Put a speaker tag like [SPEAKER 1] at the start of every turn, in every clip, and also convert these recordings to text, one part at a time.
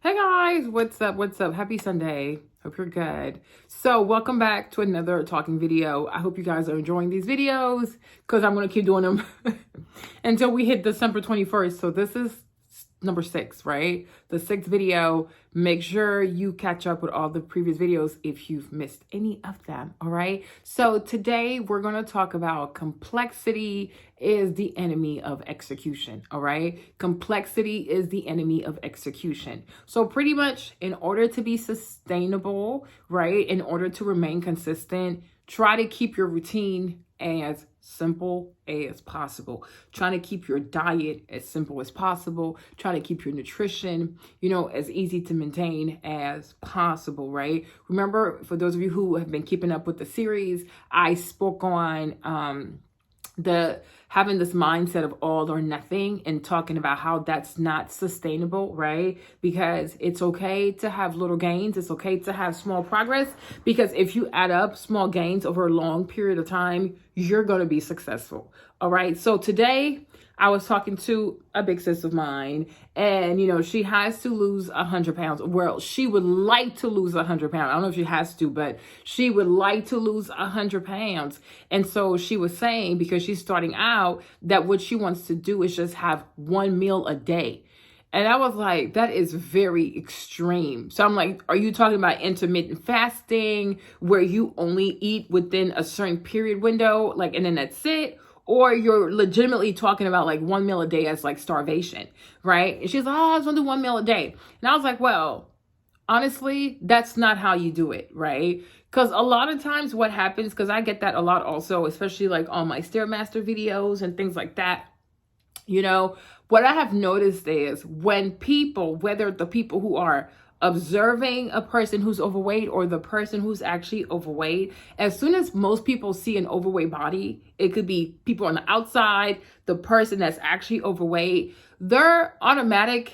[SPEAKER 1] Hey guys, what's up? What's up? Happy Sunday. Hope you're good. So welcome back to another talking video. I hope you guys are enjoying these videos because I'm going to keep doing them until we hit December 21st. So this is number 6, right? The 6th video. Make sure you catch up with all the previous videos if you've missed any of them, all right? So today we're going to talk about complexity is the enemy of execution, all right? Complexity is the enemy of execution. So pretty much in order to be sustainable, right? In order to remain consistent, try to keep your routine as simple as possible. Trying to keep your diet as simple as possible. Try to keep your nutrition, as easy to maintain as possible, right? Remember, for those of you who have been keeping up with the series, I spoke on having this mindset of all or nothing and talking about how that's not sustainable, right? Because it's okay to have little gains. It's okay to have small progress, because if you add up small gains over a long period of time, you're going to be successful. All right. So today I was talking to a big sis of mine, and, she has to lose 100 pounds. Well, she would like to lose 100 pounds. I don't know if she has to, but she would like to lose 100 pounds. And so she was saying, because she's starting out, that what she wants to do is just have one meal a day. And I was like, that is very extreme. So I'm like, are you talking about intermittent fasting where you only eat within a certain period window, and then that's it? Or you're legitimately talking about like one meal a day as like starvation, right? And she's like, I just want to do one meal a day. And I was like, well, honestly, that's not how you do it, right? Because a lot of times what happens, because I get that a lot also, especially like on my Stairmaster videos and things like that, what I have noticed is when people, whether the people who are observing a person who's overweight or the person who's actually overweight, as soon as most people see an overweight body, it could be people on the outside, the person that's actually overweight, their automatic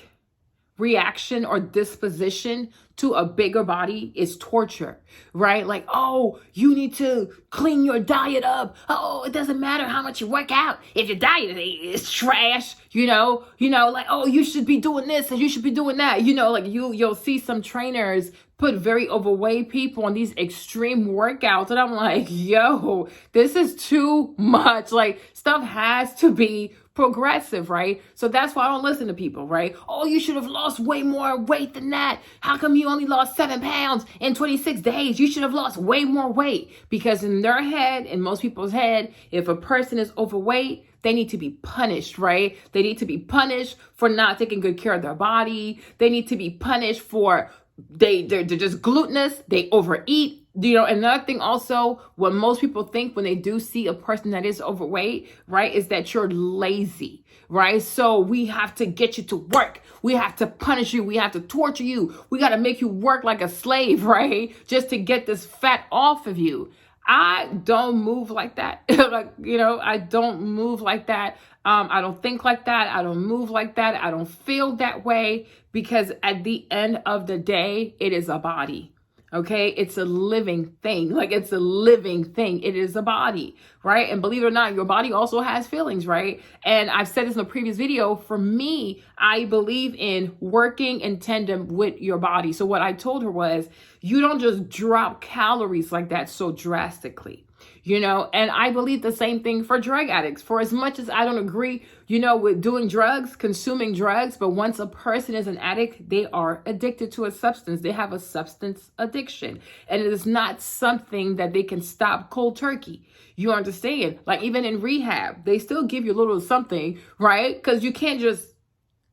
[SPEAKER 1] reaction or disposition to a bigger body is torture, right? Like, oh, you need to clean your diet up. Oh, it doesn't matter how much you work out if your diet is trash, like, oh, you should be doing this and you should be doing that. You'll see some trainers put very overweight people on these extreme workouts. And I'm like, yo, this is too much. Like, stuff has to be progressive, right? So that's why I don't listen to people, right? Oh, you should have lost way more weight than that. How come you only lost 7 pounds in 26 days? You should have lost way more weight. Because in their head, in most people's head, if a person is overweight, they need to be punished, right? They need to be punished for not taking good care of their body. They need to be punished for they're just glutinous, they overeat. Another thing also, what most people think when they do see a person that is overweight, right, is that you're lazy, right? So we have to get you to work. We have to punish you. We have to torture you. We got to make you work like a slave, right? Just to get this fat off of you. I don't move like that. I don't move like that. I don't think like that. I don't move like that. I don't feel that way, because at the end of the day, it is a body. Okay, it's a living thing. It's a living thing. It is a body, right? And believe it or not, your body also has feelings, right? And I've said this in a previous video. For me, I believe in working in tandem with your body. So what I told her was, you don't just drop calories like that so drastically. And I believe the same thing for drug addicts. For as much as I don't agree, with doing drugs, consuming drugs, but once a person is an addict, they are addicted to a substance. They have a substance addiction. And it is not something that they can stop cold turkey. You understand? Like, even in rehab, they still give you a little something, right? Because you can't just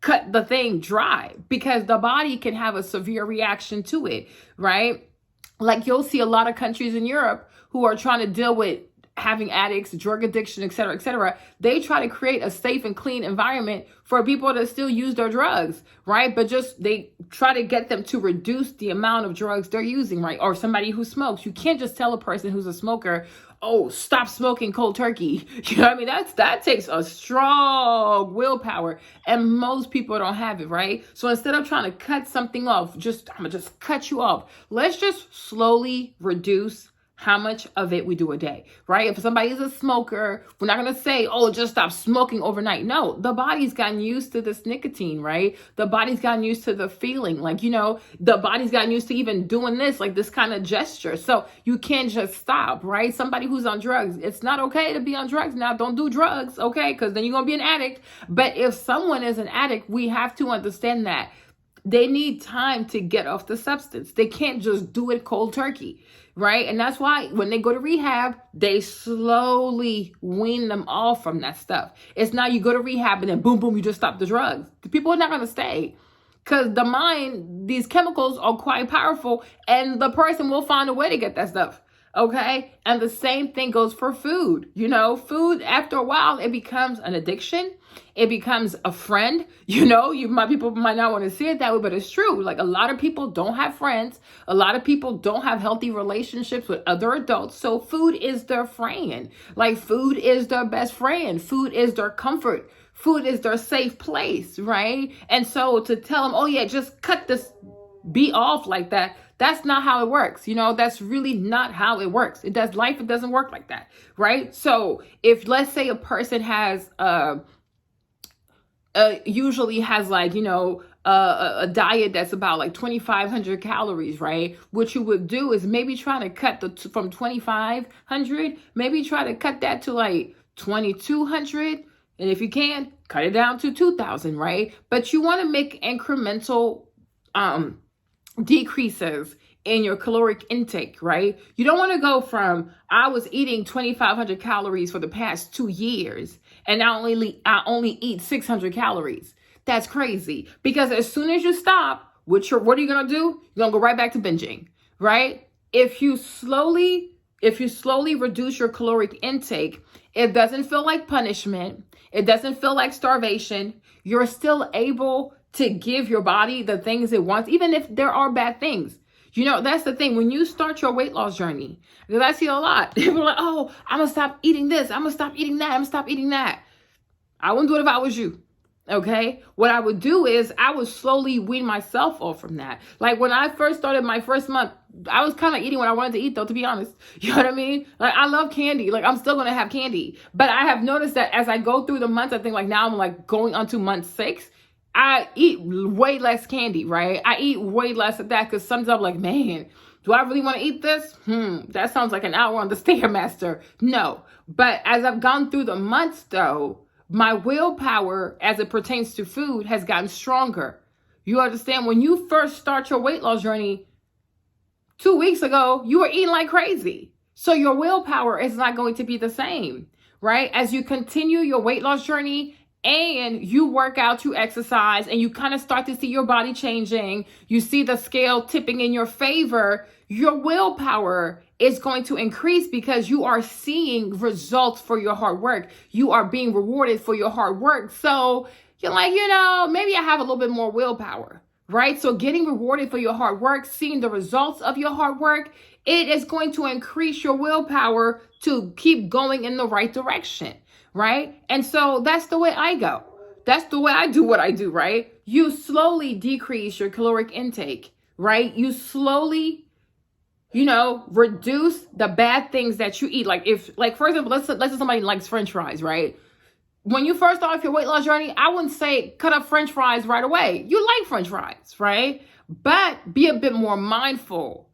[SPEAKER 1] cut the thing dry, because the body can have a severe reaction to it, right? Like, you'll see a lot of countries in Europe who are trying to deal with having addicts, drug addiction, et cetera, et cetera. They try to create a safe and clean environment for people that still use their drugs, right? But they try to get them to reduce the amount of drugs they're using, right? Or somebody who smokes. You can't just tell a person who's a smoker, oh, stop smoking cold turkey. You know what I mean? That takes a strong willpower, and most people don't have it, right? So instead of trying to cut something off, I'm gonna just cut you off. Let's just slowly reduce how much of it we do a day, right? If somebody is a smoker, we're not going to say, oh, just stop smoking overnight. No, the body's gotten used to this nicotine, right? The body's gotten used to the feeling, like, the body's gotten used to even doing this, like this kind of gesture. So you can't just stop, right? Somebody who's on drugs, it's not okay to be on drugs now. Don't do drugs, okay? Because then you're going to be an addict. But if someone is an addict, we have to understand that they need time to get off the substance. They can't just do it cold turkey, right? And that's why when they go to rehab, they slowly wean them off from that stuff. It's not you go to rehab and then boom, boom, you just stop the drugs. The people are not going to stay because the mind, these chemicals are quite powerful and the person will find a way to get that stuff. Okay. And the same thing goes for food. Food, after a while, it becomes an addiction. It becomes a friend. People might not want to see it that way, but it's true. Like, a lot of people don't have friends. A lot of people don't have healthy relationships with other adults. So food is their friend. Like, food is their best friend. Food is their comfort. Food is their safe place, right? And so to tell them, oh yeah, just cut this be off like that, that's not how it works. That's really not how it works. It doesn't work like that, right? So if, let's say, a person has usually has like, a diet that's about like 2,500 calories, right? What you would do is maybe try to cut from 2,500, maybe try to cut that to like 2,200. And if you can, cut it down to 2,000, right? But you want to make incremental decreases in your caloric intake, right? You don't want to go from, I was eating 2,500 calories for the past 2 years and I only eat 600 calories. That's crazy. Because as soon as you stop, what are you going to do? You're going to go right back to binging, right? If you slowly reduce your caloric intake, it doesn't feel like punishment. It doesn't feel like starvation. You're still able to give your body the things it wants, even if there are bad things. That's the thing. When you start your weight loss journey, because I see a lot, people are like, oh, I'm going to stop eating this. I'm going to stop eating that. I'm going to stop eating that. I wouldn't do it if I was you. Okay. What I would do is I would slowly wean myself off from that. Like, when I first started my first month, I was kind of eating what I wanted to eat, though, to be honest. You know what I mean? Like, I love candy. Like, I'm still going to have candy. But I have noticed that as I go through the months, I think like now I'm like going on to month 6. I eat way less candy, right? I eat way less of that because sometimes I'm like, man, do I really want to eat this? That sounds like an hour on the Stairmaster. No. But as I've gone through the months, though, my willpower as it pertains to food has gotten stronger. You understand? When you first start your weight loss journey 2 weeks ago, you were eating like crazy. So your willpower is not going to be the same, right? As you continue your weight loss journey, and you work out, you exercise, and you kind of start to see your body changing, you see the scale tipping in your favor, your willpower is going to increase because you are seeing results for your hard work. You are being rewarded for your hard work. So you're like, maybe I have a little bit more willpower, right? So getting rewarded for your hard work, seeing the results of your hard work, it is going to increase your willpower to keep going in the right direction. Right? And so that's the way I go. That's the way I do what I do, right? You slowly decrease your caloric intake, right? You slowly, reduce the bad things that you eat. Like, for example, let's say somebody likes French fries, right? When you first start off your weight loss journey, I wouldn't say cut up French fries right away. You like French fries, right? But be a bit more mindful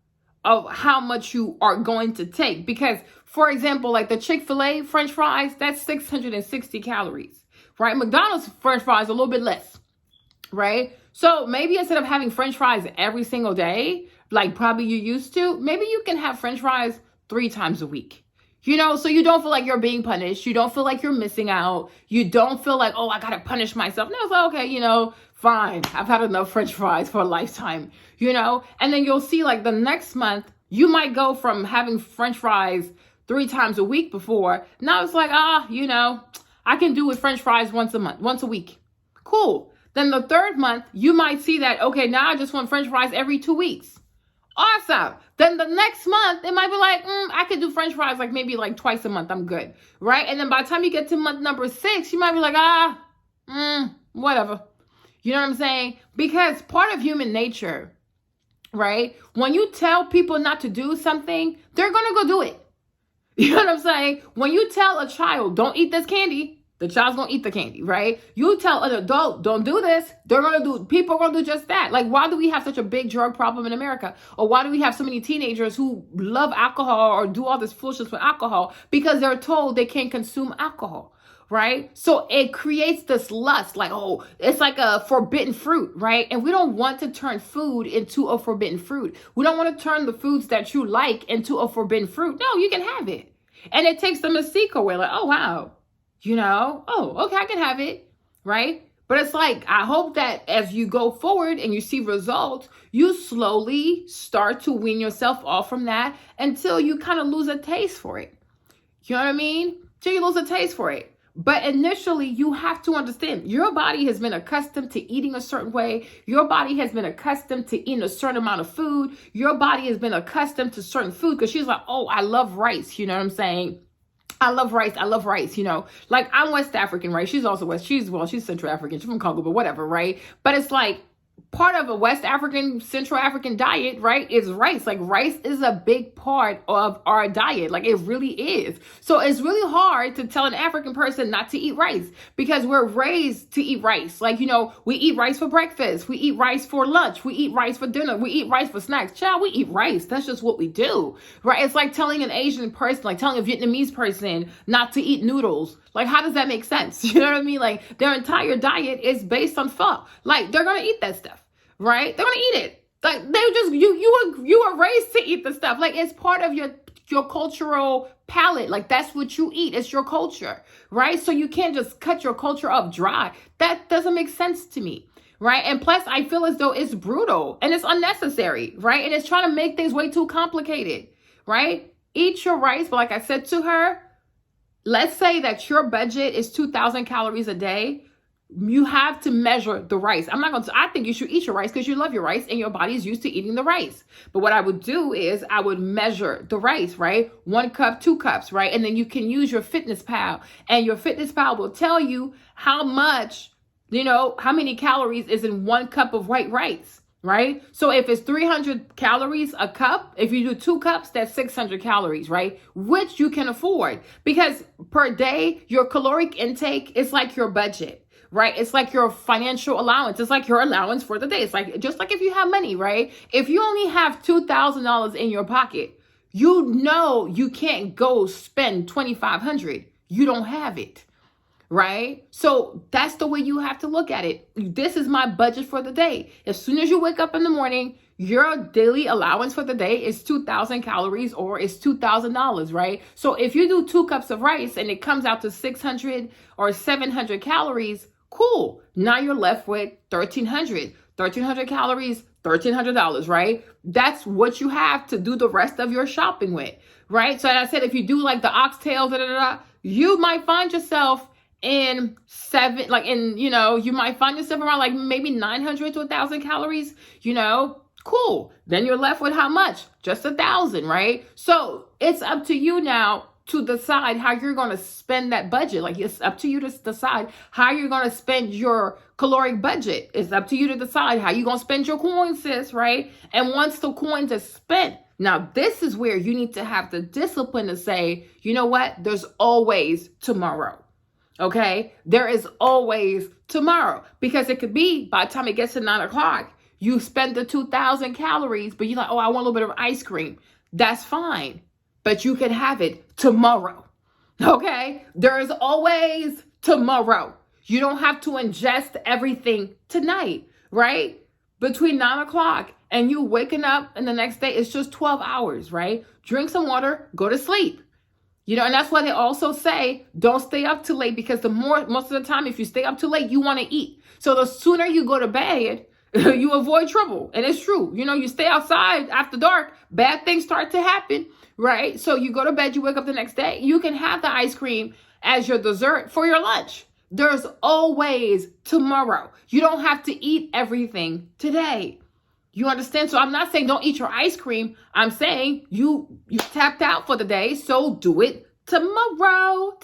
[SPEAKER 1] of how much you are going to take. Because, for example, like the Chick-fil-A French fries, that's 660 calories, right? McDonald's French fries are a little bit less, right? So maybe instead of having French fries every single day, like probably you used to, maybe you can have French fries 3 times a week. So you don't feel like you're being punished. You don't feel like you're missing out. You don't feel like, oh, I got to punish myself. No, it's like, okay, fine. I've had enough French fries for a lifetime, and then you'll see like the next month, you might go from having French fries 3 times a week before. Now it's like, I can do with French fries once a week. Cool. Then the 3rd month, you might see that, okay, now I just want French fries every 2 weeks. Awesome. Then the next month, it might be like, I could do French fries like maybe like twice a month. I'm good. Right? And then by the time you get to month number 6, you might be like, whatever. You know what I'm saying? Because part of human nature, right? When you tell people not to do something, they're going to go do it. You know what I'm saying? When you tell a child, don't eat this candy, the child's gonna eat the candy, right? You tell an adult, don't do this, people are gonna do just that. Like, why do we have such a big drug problem in America? Or why do we have so many teenagers who love alcohol or do all this foolishness with alcohol? Because they're told they can't consume alcohol, right? So it creates this lust, like, oh, it's like a forbidden fruit, right? And we don't want to turn food into a forbidden fruit. We don't want to turn the foods that you like into a forbidden fruit. No, you can have it. And it takes the mystique away, like, oh, wow. Oh, okay, I can have it, right? But it's like, I hope that as you go forward and you see results, you slowly start to wean yourself off from that until you kind of lose a taste for it. You know what I mean? Till you lose a taste for it. But initially, you have to understand, your body has been accustomed to eating a certain way. Your body has been accustomed to eating a certain amount of food. Your body has been accustomed to certain food because she's like, oh, I love rice. You know what I'm saying? I love rice. Like, I'm West African, right? She's also she's Central African. She's from Congo, but whatever, right? But it's like, part of a West African, Central African diet, right, is rice. Like, rice is a big part of our diet. Like, it really is. So it's really hard to tell an African person not to eat rice because we're raised to eat rice. Like, we eat rice for breakfast. We eat rice for lunch. We eat rice for dinner. We eat rice for snacks. Child, we eat rice. That's just what we do, right? It's like telling an Asian person, like telling a Vietnamese person not to eat noodles. Like, how does that make sense? You know what I mean? Like, their entire diet is based on pho. Like, they're going to eat that stuff, right? They're going to eat it. Like, they just, you were raised to eat the stuff. Like, it's part of your cultural palate. Like, that's what you eat. It's your culture, right? So you can't just cut your culture up dry. That doesn't make sense to me, right? And plus, I feel as though it's brutal and it's unnecessary, right? And it's trying to make things way too complicated, right? Eat your rice. But like I said to her, let's say that your budget is 2,000 calories a day. You have to measure the rice. I think you should eat your rice because you love your rice and your body is used to eating the rice. But what I would do is I would measure the rice, right? 1 cup, 2 cups, right? And then you can use your Fitness Pal, and your Fitness Pal will tell you how much, how many calories is in 1 cup of white rice. Right? So if it's 300 calories a cup, if you do 2 cups, that's 600 calories, right? Which you can afford because per day, your caloric intake is like your budget, right? It's like your financial allowance. It's like your allowance for the day. It's like, just like if you have money, right? If you only have $2,000 in your pocket, you can't go spend $2,500. You don't have it. Right? So that's the way you have to look at it. This is my budget for the day. As soon as you wake up in the morning, your daily allowance for the day is 2,000 calories or it's $2,000, right? So if you do 2 cups of rice and it comes out to 600 or 700 calories, cool. Now you're left with 1,300 calories, $1,300, right? That's what you have to do the rest of your shopping with, right? So as I said, if you do like the oxtails, you might find yourself you might find yourself around like maybe 900 to 1,000 calories, cool. Then you're left with how much? Just 1,000, right? So it's up to you now to decide how you're going to spend that budget. Like, it's up to you to decide how you're going to spend your caloric budget. It's up to you to decide how you're going to spend your coins, sis, right? And once the coins are spent, now this is where you need to have the discipline to say, you know what? There's always tomorrow. Okay, there is always tomorrow because it could be by the time it gets to 9 o'clock, you spend the 2,000 calories, but you're like, oh, I want a little bit of ice cream. That's fine, but you can have it tomorrow. Okay, there is always tomorrow. You don't have to ingest everything tonight, right? Between 9 o'clock and you waking up and the next day, it's just 12 hours, right? Drink some water, go to sleep. And that's why they also say, don't stay up too late because most of the time, if you stay up too late, you want to eat. So the sooner you go to bed, you avoid trouble. And it's true. You stay outside after dark, bad things start to happen, right? So you go to bed, you wake up the next day, you can have the ice cream as your dessert for your lunch. There's always tomorrow. You don't have to eat everything today. You understand? So I'm not saying don't eat your ice cream. I'm saying you tapped out for the day, so do it tomorrow.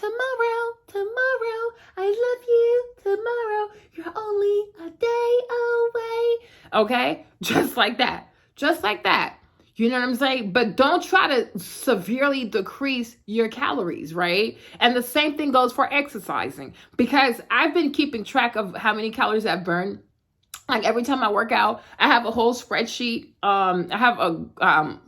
[SPEAKER 1] I love you tomorrow. You're only a day away. Okay? Just like that. Just like that. You know what I'm saying? But don't try to severely decrease your calories, right? And the same thing goes for exercising, because I've been keeping track of how many calories I've burned. Like every time I work out, I have a whole spreadsheet. I have a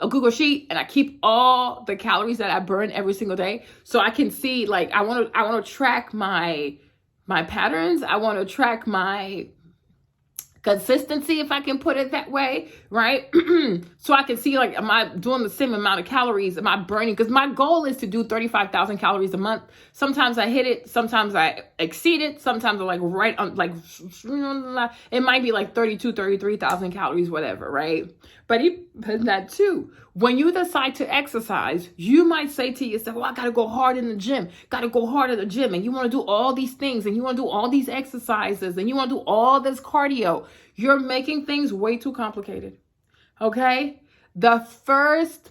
[SPEAKER 1] Google sheet, and I keep all the calories that I burn every single day, so I can see, like, I want to track my patterns. I want to track my consistency, if I can put it that way, right? So I can see, like, am I doing the same amount of calories? Am I burning? Because my goal is to do 35,000 calories a month. Sometimes I hit it. Sometimes I exceed it. Sometimes I'm like right on, like, it might be like 33,000 calories, whatever, right? But even that too, when you decide to exercise, you might say to yourself, well, I got to go hard in the gym, got to go hard at the gym. And you want to do all these things, and you want to do all these exercises, and you want to do all this cardio. You're making things way too complicated. Okay? The first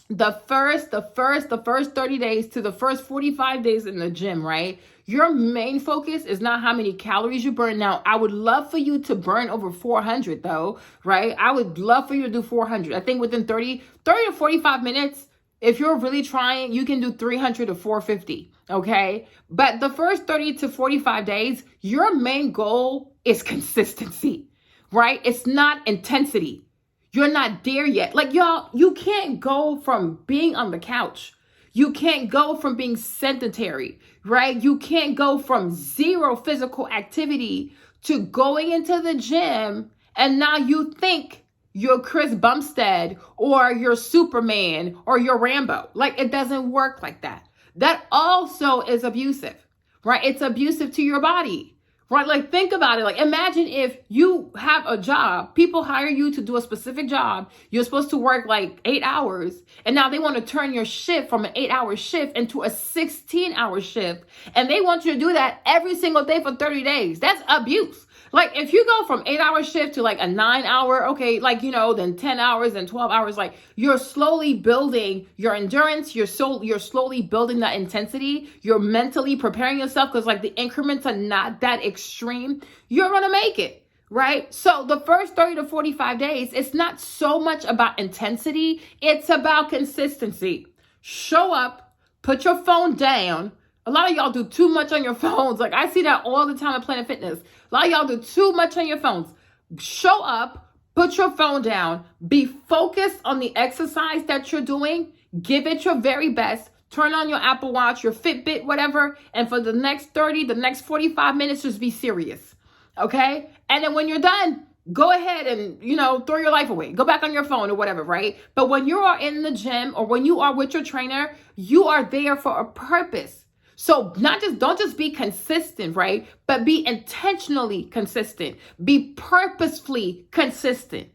[SPEAKER 1] 30 days to the first 45 days in the gym, right? Your main focus is not how many calories you burn. Now, I would love for you to burn over 400 though, right? I would love for you to do 400. I think within 30 to 45 minutes, if you're really trying, you can do 300 to 450, okay? But the first 30 to 45 days, your main goal is consistency, right? It's not intensity. You're not there yet. Like, y'all, you can't go from being on the couch. You can't go from being sedentary, right? You can't go from zero physical activity to going into the gym, and now you think you're Chris Bumstead or you're Superman or you're Rambo. Like, it doesn't work like that. That also is abusive, right? It's abusive to your body. Right? Like, think about it. Like, imagine if you have a job, people hire you to do a specific job. You're supposed to work like 8 hours. And now they want to turn your shift from an 8-hour shift into a 16-hour shift. And they want you to do that every single day for 30 days. That's abuse. Like, if you go from 8-hour shift to like a 9-hour, okay, like, you know, then 10 hours and 12 hours, like, you're slowly building your endurance. You're slowly building that intensity. You're mentally preparing yourself, because like the increments are not that extreme. You're going to make it, right? So the first 30 to 45 days, it's not so much about intensity. It's about consistency. Show up, put your phone down. A lot of y'all do too much on your phones. Like, I see that all the time at Planet Fitness. A lot of y'all do too much on your phones. Show up, put your phone down, be focused on the exercise that you're doing, give it your very best, turn on your Apple Watch, your Fitbit, whatever, and for the next 30, the next 45 minutes, just be serious, okay? And then when you're done, go ahead and, you know, throw your life away. Go back on your phone or whatever, right? But when you are in the gym or when you are with your trainer, you are there for a purpose. So don't just be consistent, right? But be intentionally consistent. Be purposefully consistent,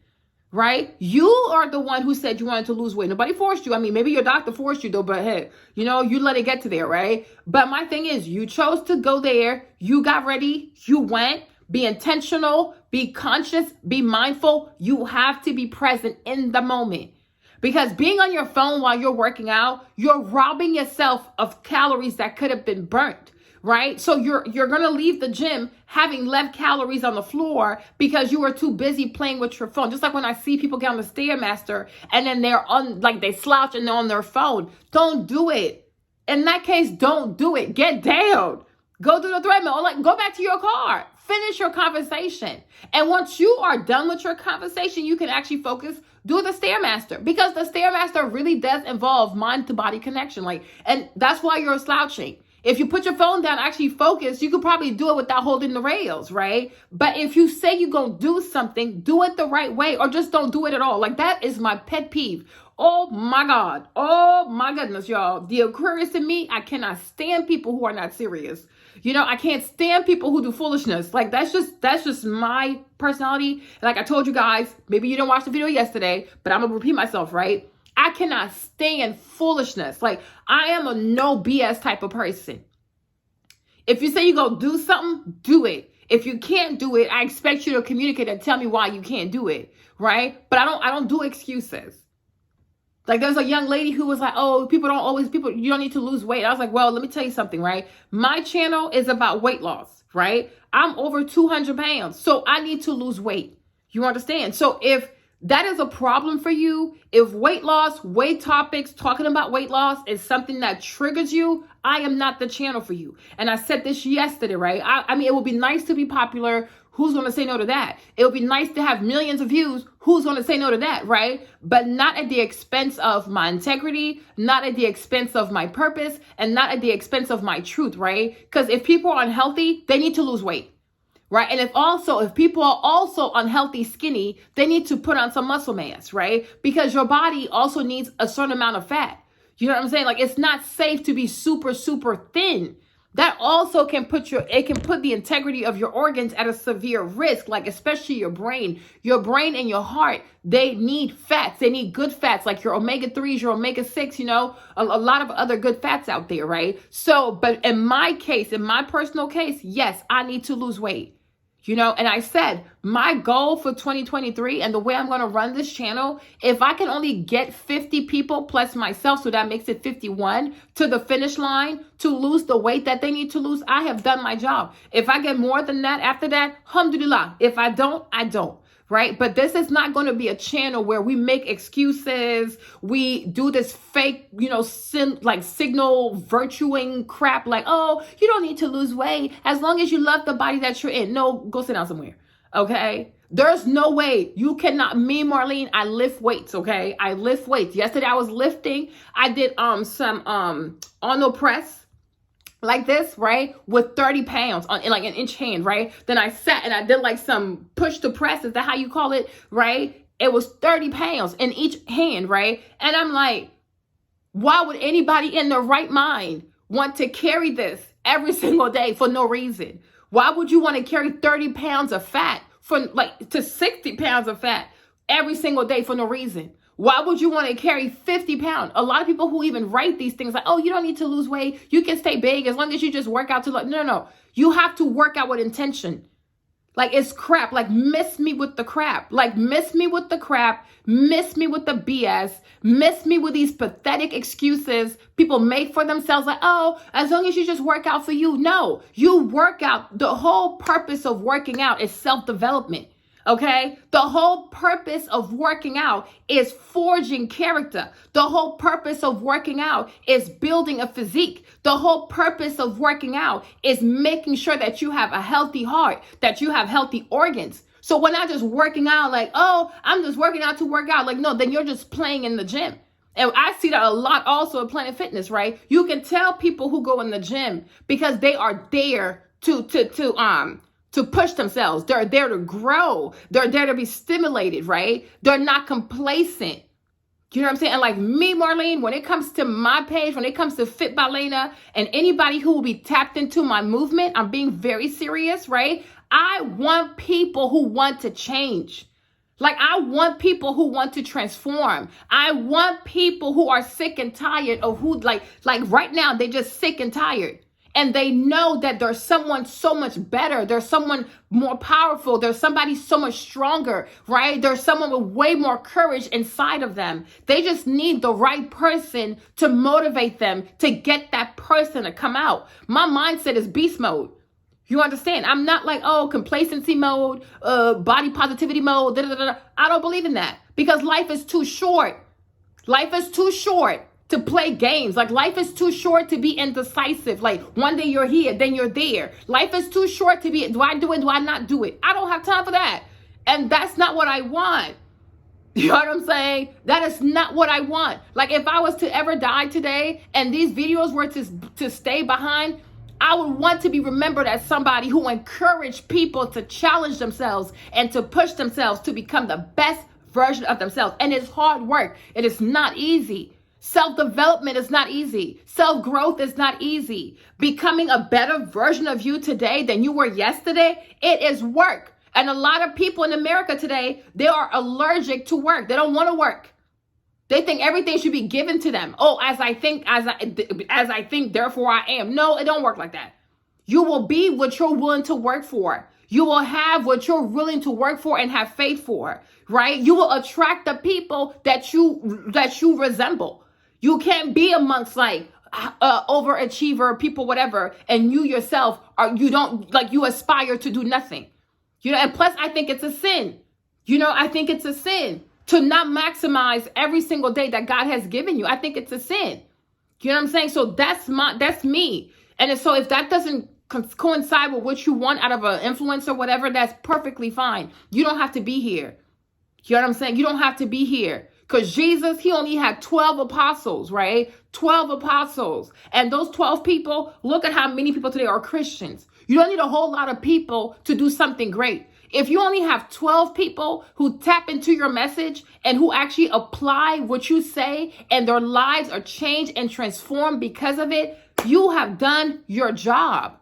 [SPEAKER 1] right? You are the one who said you wanted to lose weight. Nobody forced you. I mean, maybe your doctor forced you though, but hey, you know, you let it get to there, right? But my thing is, you chose to go there. You got ready. You went. Be intentional. Be conscious. Be mindful. You have to be present in the moment. Because being on your phone while you're working out, you're robbing yourself of calories that could have been burnt, right? So you're going to leave the gym having left calories on the floor because you were too busy playing with your phone. Just like when I see people get on the Stairmaster and then they're on, like, they slouch and they're on their phone. Don't do it. In that case, don't do it. Get down. Go do the treadmill, or like, go back to your car. Finish your conversation. And once you are done with your conversation, you can actually focus. Do the Stairmaster, because the Stairmaster really does involve mind to body connection. Like, and that's why you're slouching. If you put your phone down, actually focus, you could probably do it without holding the rails, right? But if you say you're going to do something, do it the right way, or just don't do it at all. Like, that is my pet peeve. Oh my God. Oh my goodness, y'all. The Aquarius in me, I cannot stand people who are not serious. You know, I can't stand people who do foolishness. Like, that's just my personality. Like I told you guys, maybe you didn't watch the video yesterday, but I'm going to repeat myself, right? I cannot stand foolishness. Like, I am a no BS type of person. If you say you're going to do something, do it. If you can't do it, I expect you to communicate and tell me why you can't do it, right? But I don't do excuses. Like, there's a young lady who was like, oh, you don't need to lose weight. I was like, well, let me tell you something, right? My channel is about weight loss, right? I'm over 200 pounds, so I need to lose weight. You understand? So if that is a problem for you, if weight loss, weight topics, talking about weight loss is something that triggers you, I am not the channel for you. And I said this yesterday, right? I mean, it would be nice to be popular. Who's going to say no to that? It would be nice to have millions of views. Who's going to say no to that, right? But not at the expense of my integrity, not at the expense of my purpose, and not at the expense of my truth, right? Because if people are unhealthy, they need to lose weight. Right. And if people are also unhealthy, skinny, they need to put on some muscle mass, right? Because your body also needs a certain amount of fat. You know what I'm saying? Like, it's not safe to be super, super thin. That also can put the integrity of your organs at a severe risk, like especially your brain and your heart. They need fats. They need good fats, like your omega-3s, your omega-6, a lot of other good fats out there, right? So, but in my case, in my personal case, yes, I need to lose weight. And I said, my goal for 2023 and the way I'm going to run this channel, if I can only get 50 people plus myself, so that makes it 51, to the finish line to lose the weight that they need to lose, I have done my job. If I get more than that after that, alhamdulillah. If I don't, I don't. Right? But this is not going to be a channel where we make excuses. We do this fake, signal virtuing crap like, oh, you don't need to lose weight as long as you love the body that you're in. No, go sit down somewhere. Okay? There's no way. You cannot. Me, Marlene, I lift weights. Okay? I lift weights. Yesterday I was lifting. I did some Arnold press. Like this, right? With 30 pounds in like an inch hand, right? Then I sat and I did like some push to press. Is that how you call it? Right? It was 30 pounds in each hand, right? And I'm like, why would anybody in their right mind want to carry this every single day for no reason? Why would you want to carry 30 pounds of fat to 60 pounds of fat every single day for no reason? Why would you want to carry 50 pounds? A lot of people who even write these things like, oh, you don't need to lose weight. You can stay big as long as you just work out No. You have to work out with intention. Like, it's crap. Like, miss me with the crap. Like, miss me with the crap. Miss me with the BS. Miss me with these pathetic excuses people make for themselves. Like, oh, as long as you just work out for you. No, you work out. The whole purpose of working out is self-development. Okay? The whole purpose of working out is forging character. The whole purpose of working out is building a physique. The whole purpose of working out is making sure that you have a healthy heart, that you have healthy organs. So we're not just working out like, oh, I'm just working out to work out. Like, no, then you're just playing in the gym. And I see that a lot also at Planet Fitness, right? You can tell people who go in the gym because they are there to push themselves. They're there to grow. They're there to be stimulated, right? They're not complacent. You know what I'm saying? And like me, Marlene, when it comes to my page, when it comes to Fit by Lena and anybody who will be tapped into my movement, I'm being very serious, right? I want people who want to change. Like, I want people who want to transform. I want people who are sick and tired of who, like right now, they're just sick and tired. And they know that there's someone so much better. There's someone more powerful. There's somebody so much stronger, right? There's someone with way more courage inside of them. They just need the right person to motivate them to get that person to come out. My mindset is beast mode. You understand? I'm not like, oh, complacency mode, body positivity mode. I don't believe in that because life is too short. Life is too short to play games. Like, life is too short to be indecisive. Like, one day you're here, then you're there. Life is too short to be, do I do it? Do I not do it? I don't have time for that. And that's not what I want. You know what I'm saying? That is not what I want. Like, if I was to ever die today and these videos were to stay behind, I would want to be remembered as somebody who encouraged people to challenge themselves and to push themselves to become the best version of themselves. And it's hard work. It is not easy. Self-development is not easy. Self-growth is not easy. Becoming a better version of you today than you were yesterday, it is work. And a lot of people in America today, they are allergic to work. They don't want to work. They think everything should be given to them. Oh, as I think, therefore I am. No, it don't work like that. You will be what you're willing to work for. You will have what you're willing to work for and have faith for, right? You will attract the people that you resemble. You can't be amongst like overachiever people, whatever, and you yourself you aspire to do nothing. And plus I think it's a sin I think it's a sin to not maximize every single day that God has given you. I think it's a sin. You know what I'm saying? So that's me. And so if that doesn't coincide with what you want out of an influencer or whatever, that's perfectly fine. You don't have to be here. You know what I'm saying? You don't have to be here. Because Jesus, he only had 12 apostles, right? 12 apostles. And those 12 people, look at how many people today are Christians. You don't need a whole lot of people to do something great. If you only have 12 people who tap into your message and who actually apply what you say and their lives are changed and transformed because of it, you have done your job.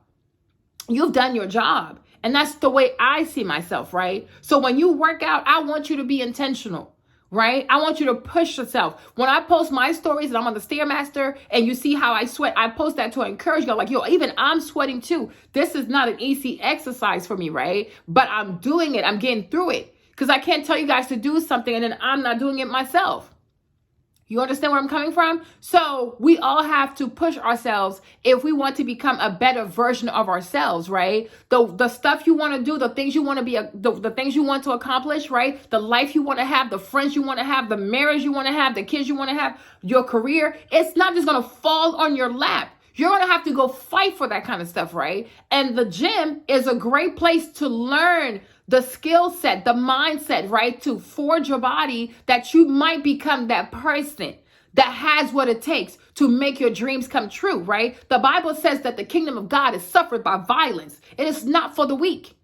[SPEAKER 1] You've done your job. And that's the way I see myself, right? So when you work out, I want you to be intentional, right? I want you to push yourself. When I post my stories and I'm on the Stairmaster and you see how I sweat, I post that to encourage you. Like, yo, even I'm sweating too. This is not an easy exercise for me, right? But I'm doing it. I'm getting through it because I can't tell you guys to do something and then I'm not doing it myself. You understand where I'm coming from? So we all have to push ourselves if we want to become a better version of ourselves, right? The stuff you want to do, the things you want to be, the things you want to accomplish, right? The life you want to have, the friends you want to have, the marriage you want to have, the kids you want to have, your career. It's not just going to fall on your lap. You're going to have to go fight for that kind of stuff, right? And the gym is a great place to learn the skill set, the mindset, right? To forge your body that you might become that person that has what it takes to make your dreams come true, right? The Bible says that the kingdom of God is suffered by violence. It is not for the weak.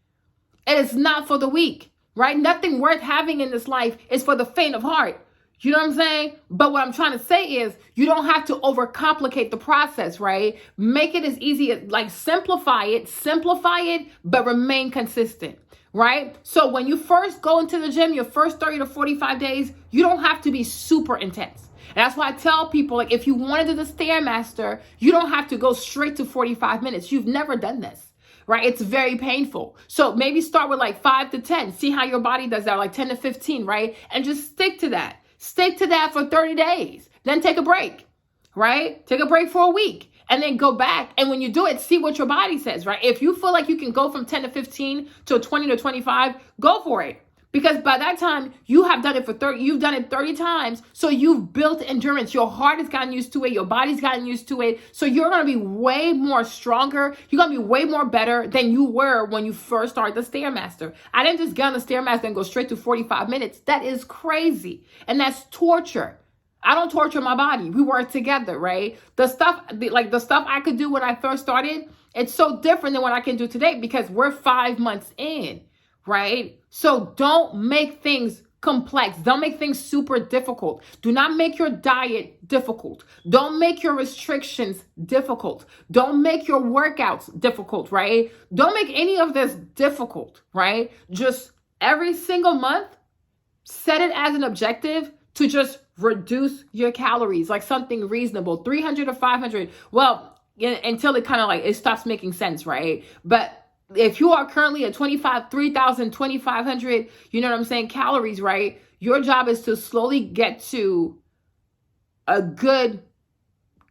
[SPEAKER 1] It is not for the weak, right? Nothing worth having in this life is for the faint of heart. You know what I'm saying? But what I'm trying to say is you don't have to overcomplicate the process, right? Make it as easy as, like, simplify it, but remain consistent, right? So when you first go into the gym, your first 30 to 45 days, you don't have to be super intense. And that's why I tell people, like, if you want to do the Stairmaster, you don't have to go straight to 45 minutes. You've never done this. Right? It's very painful. So maybe start with like 5 to 10. See how your body does that, like 10 to 15, right? And just stick to that. Stick to that for 30 days. Then take a break, right? Take a break for a week and then go back. And when you do it, see what your body says, right? If you feel like you can go from 10 to 15 to 20 to 25, go for it. Because by that time, you have done it for 30, you've done it 30 times. So you've built endurance. Your heart has gotten used to it. Your body's gotten used to it. So you're going to be way more stronger. You're going to be way more better than you were when you first started the Stairmaster. I didn't just get on the Stairmaster and go straight to 45 minutes. That is crazy. And that's torture. I don't torture my body. We work together, right? The stuff I could do when I first started, it's so different than what I can do today because we're 5 months in. Right? So don't make things complex. Don't make things super difficult. Do not make your diet difficult. Don't make your restrictions difficult. Don't make your workouts difficult, right? Don't make any of this difficult, right? Just every single month, set it as an objective to just reduce your calories, like something reasonable, 300 or 500. Well, until it kind of like, it stops making sense, right? But if you are currently at 3,000, 2,500, you know what I'm saying, calories, right? Your job is to slowly get to a good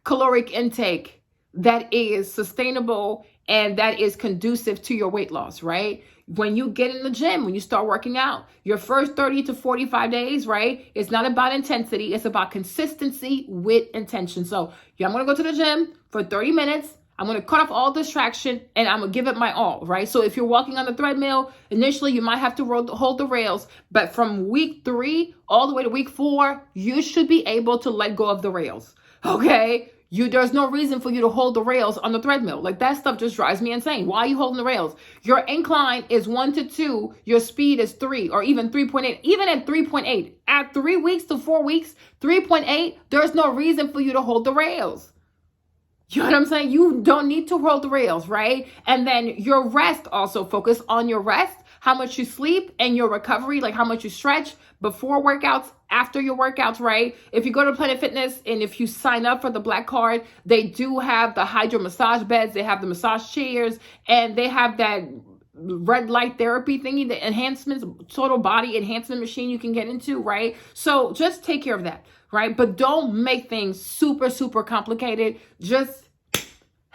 [SPEAKER 1] caloric intake that is sustainable and that is conducive to your weight loss, right? When you get in the gym, when you start working out, your first 30 to 45 days, right? It's not about intensity. It's about consistency with intention. So yeah, I'm going to go to the gym for 30 minutes. I'm going to cut off all distraction and I'm going to give it my all, right? So if you're walking on the treadmill, initially you might have to hold the rails, but from week 3 all the way to week 4, you should be able to let go of the rails, okay? There's no reason for you to hold the rails on the treadmill. Like, that stuff just drives me insane. Why are you holding the rails? Your incline is 1 to 2. Your speed is 3 or even 3.8. Even at 3.8, at 3 weeks to 4 weeks, 3.8, there's no reason for you to hold the rails. You know what I'm saying? You don't need to hold the rails, right? And then your rest, also focus on your rest, how much you sleep, and your recovery, like how much you stretch before workouts, after your workouts, right? If you go to Planet Fitness and if you sign up for the Black Card, they do have the hydro massage beds, they have the massage chairs, and they have that red light therapy thingy, the enhancements, total body enhancement machine you can get into, right? So just take care of that, right? But don't make things super, super complicated. Just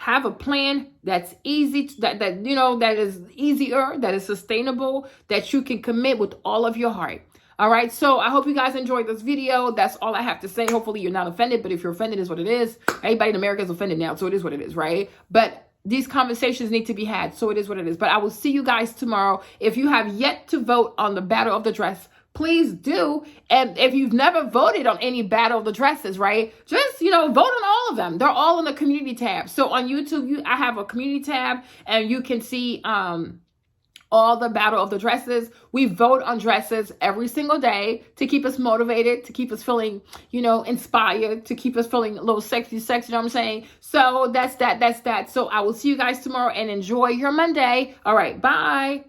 [SPEAKER 1] have a plan that's easy, that is easier, that is sustainable, that you can commit with all of your heart. All right, so I hope you guys enjoyed this video. That's all I have to say. Hopefully you're not offended, but if you're offended, is what it is. Everybody in America is offended now, so it is what it is, right? But these conversations need to be had, so it is what it is. But I will see you guys tomorrow. If you have yet to vote on the Battle of the Dress, please do. And if you've never voted on any Battle of the Dresses, right, just, vote on all of them. They're all in the community tab. So on YouTube, I have a community tab, and you can see all the Battle of the Dresses. We vote on dresses every single day to keep us motivated, to keep us feeling, inspired, to keep us feeling a little sexy, you know what I'm saying? So that's that. So I will see you guys tomorrow, and enjoy your Monday. All right, bye.